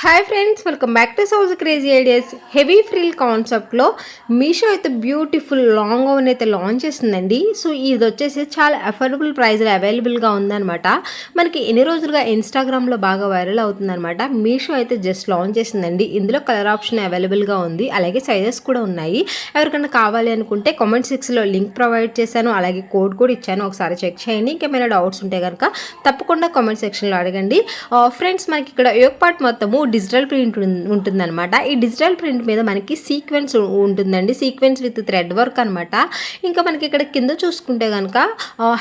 Hi friends, welcome back to crazy ideas. Heavy frill కాన్సెప్ట్లో మీషో అయితే beautiful long gown అయితే launch చేసిందండి. So ఇది వచ్చేసి చాలా అఫోర్డబుల్ ప్రైస్లో అవైలబుల్గా ఉందన్నమాట. మనకి ఎన్ని రోజులుగా ఇన్స్టాగ్రామ్లో బాగా వైరల్ అవుతుందన్నమాట. మీషో అయితే జస్ట్ లాంచ్ చేసిందండి. ఇందులో కలర్ ఆప్షన్ అవైలబుల్గా ఉంది, అలాగే సైజెస్ కూడా ఉన్నాయి. ఎవరికైనా కావాలి అనుకుంటే కామెంట్ సెక్షన్లో లింక్ ప్రొవైడ్ చేశాను, అలాగే కోడ్ కూడా ఇచ్చాను, ఒకసారి చెక్ చేయండి. ఇంకేమైనా డౌట్స్ ఉంటే కనుక తప్పకుండా కామెంట్ సెక్షన్లో అడగండి. ఫ్రెండ్స్, మనకి ఇక్కడ యోగ్ పార్ట్ మొత్తము డిజిటల్ ప్రింట్ ఉంటుందన్నమాట. ఈ డిజిటల్ ప్రింట్ మీద మనకి సీక్వెన్స్ ఉంటుందండి, సీక్వెన్స్ విత్ థ్రెడ్ వర్క్ అనమాట. ఇంకా మనకి ఇక్కడ కింద చూసుకుంటే కనుక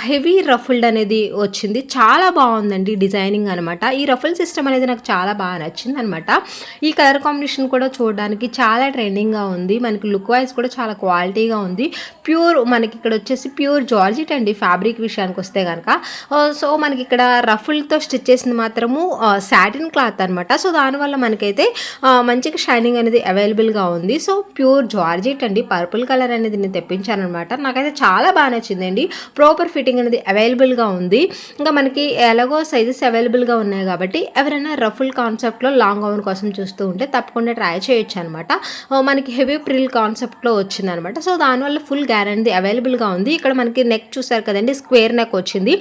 హెవీ రఫుల్డ్ అనేది వచ్చింది. చాలా బాగుందండి డిజైనింగ్ అనమాట. ఈ రఫుల్ సిస్టమ్ అనేది నాకు చాలా బాగా నచ్చింది అనమాట. ఈ కలర్ కాంబినేషన్ కూడా చూడడానికి చాలా ట్రెండింగ్గా ఉంది. మనకి లుక్ వైజ్ కూడా చాలా క్వాలిటీగా ఉంది. ప్యూర్ మనకి ఇక్కడ వచ్చేసి ప్యూర్ జార్జెట్ అండి ఫ్యాబ్రిక్ విషయానికి వస్తే కనుక. సో మనకి ఇక్కడ రఫుల్తో స్టిచ్ చేసింది మాత్రము సాటిన్ క్లాత్ అనమాట. సో దానివల్ల మనకైతే మంచిగా షైనింగ్ అనేది అవైలబుల్గా ఉంది. సో ప్యూర్ జార్జెట్ అండి, పర్పుల్ కలర్ అనేది నేను తెప్పించాను అనమాట. నాకైతే చాలా బాగా నచ్చిందండి. ప్రాపర్ ఫిట్టింగ్ అనేది అవైలబుల్గా ఉంది. ఇంకా మనకి ఎలాగో సైజెస్ అవైలబుల్గా ఉన్నాయి కాబట్టి ఎవరైనా రఫుల్ కాన్సెప్ట్లో లాంగ్ గౌన్ కోసం చూస్తూ ఉంటే తప్పకుండా ట్రై చేయొచ్చు అనమాట. మనకి హెవీ ప్రిల్ కాన్సెప్ట్లో వచ్చిందనమాట. సో దానివల్ల ఫుల్ గ్యారంటీ అవైలబుల్గా ఉంది. ఇక్కడ మనకి నెక్ చూసారు కదండి, స్క్వేర్ నెక్ వచ్చింది.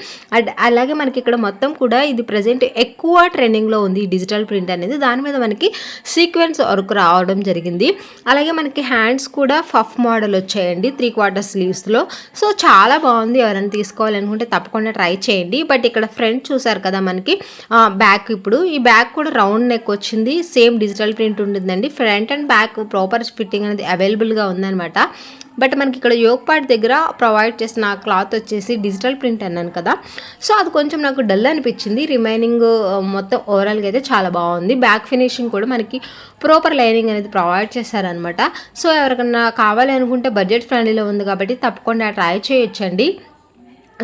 అలాగే మనకి ఇక్కడ మొత్తం కూడా ఇది ప్రజెంట్ ఎక్కువ ట్రెండింగ్లో ఉంది డిజిటల్ ప్రింట్ అనేది. దాని మీద మనకి సీక్వెన్స్ వర్క్ రావడం జరిగింది. అలాగే మనకి హ్యాండ్స్ కూడా ఫఫ్ మోడల్ వచ్చాయండి 3/4 స్లీవ్స్లో. సో చాలా బాగుంది. ఎవరైనా తీసుకోవాలనుకుంటే తప్పకుండా ట్రై చేయండి. బట్ ఇక్కడ ఫ్రంట్ చూసారు కదా మనకి బ్యాక్, ఇప్పుడు ఈ బ్యాక్ కూడా రౌండ్ నెక్ వచ్చింది. సేమ్ డిజిటల్ ప్రింట్ ఉంటుందండి. Front and back proper fitting అనేది అవైలబుల్గా ఉందన్నమాట. బట్ మనకి ఇక్కడ యోగ్ పార్ట్ దగ్గర ప్రొవైడ్ చేసిన క్లాత్ వచ్చేసి డిజిటల్ ప్రింట్ అన్నాను కదా, సో అది కొంచెం నాకు డల్ అనిపించింది. రిమైనింగ్ మొత్తం ఓవరాల్గా అయితే చాలా బాగుంది. బ్యాక్ ఫినిషింగ్ కూడా మనకి ప్రాపర్ లైనింగ్ అనేది ప్రొవైడ్ చేశారనమాట. సో ఎవరికన్నా కావాలి అనుకుంటే బడ్జెట్ ఫ్రెండ్లీలో ఉంది కాబట్టి తప్పకుండా ట్రై చేయొచ్చండి.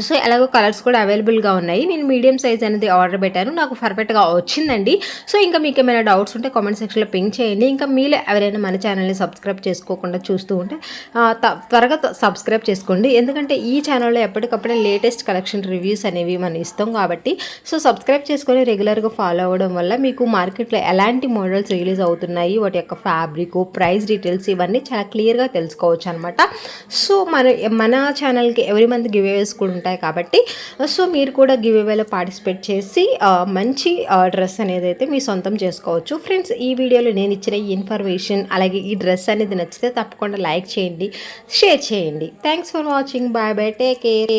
సో ఎలాగో కలర్స్ కూడా అవైలబుల్గా ఉన్నాయి. నేను మీడియం సైజ్ అనేది ఆర్డర్ పెట్టాను, నాకు పర్ఫెక్ట్గా వచ్చిందండి. సో ఇంకా మీకు ఏమైనా డౌట్స్ ఉంటే కామెంట్ సెక్షన్లో పింక్ చేయండి. ఇంకా మీలో ఎవరైనా మన ఛానల్ని సబ్స్క్రైబ్ చేసుకోకుండా చూస్తూ ఉంటే త్వరగా సబ్స్క్రైబ్ చేసుకోండి. ఎందుకంటే ఈ ఛానల్లో ఎప్పటికప్పుడే లేటెస్ట్ కలెక్షన్ రివ్యూస్ అనేవి మనం ఇస్తాం కాబట్టి. సో సబ్స్క్రైబ్ చేసుకొని రెగ్యులర్గా ఫాలో అవ్వడం వల్ల మీకు మార్కెట్లో ఎలాంటి మోడల్స్ రిలీజ్ అవుతున్నాయి, వాటి యొక్క ఫ్యాబ్రిక్, ప్రైస్ డీటెయిల్స్ ఇవన్నీ చాలా క్లియర్గా తెలుసుకోవచ్చు అనమాట. సో మన ఛానల్కి ఎవ్రీ మంత్ గివ్ అవేస్ కూడా ఉంటాయి కాబట్టి సో మీరు కూడా గివ్ అవేలో పార్టిసిపేట్ చేసి మంచి డ్రెస్ అనేది అయితే మీ సొంతం చేసుకోవచ్చు. ఫ్రెండ్స్, ఈ వీడియోలో నేను ఇచ్చిన ఈ ఇన్ఫర్మేషన్ అలాగే ఈ డ్రెస్ అనేది నచ్చితే తప్పకుండా లైక్ చేయండి, షేర్ చేయండి. Thanks for watching. Bye bye, take care.